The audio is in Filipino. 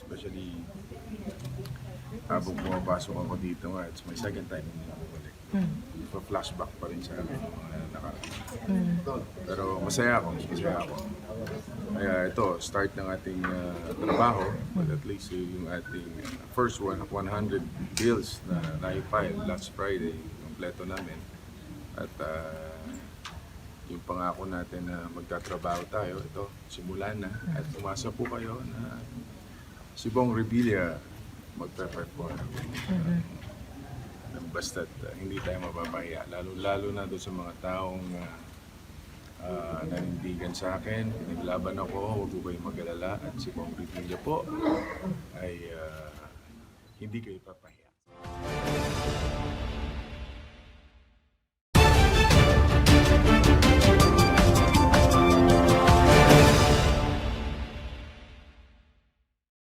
Especially habang pumapasok ako dito nga, it's my second time na bumalik. Pa-flashback pa rin sa akin yung mga nakaraan. Pero masaya ako. Kaya ito, start ng ating trabaho, but at least yung ating first 100 bills na na-file last Friday, kompleto namin. At yung pangako natin na magtatrabaho tayo, ito, simulan na. At umasa po kayo na si Revilla magpe-perform. Basta't hindi tayo mapapahiya, lalo na doon sa mga taong nanindigan sa akin, pinaglaban ako, huwag po kayong mag-alala, at si Revilla po ay hindi kayo papahiya.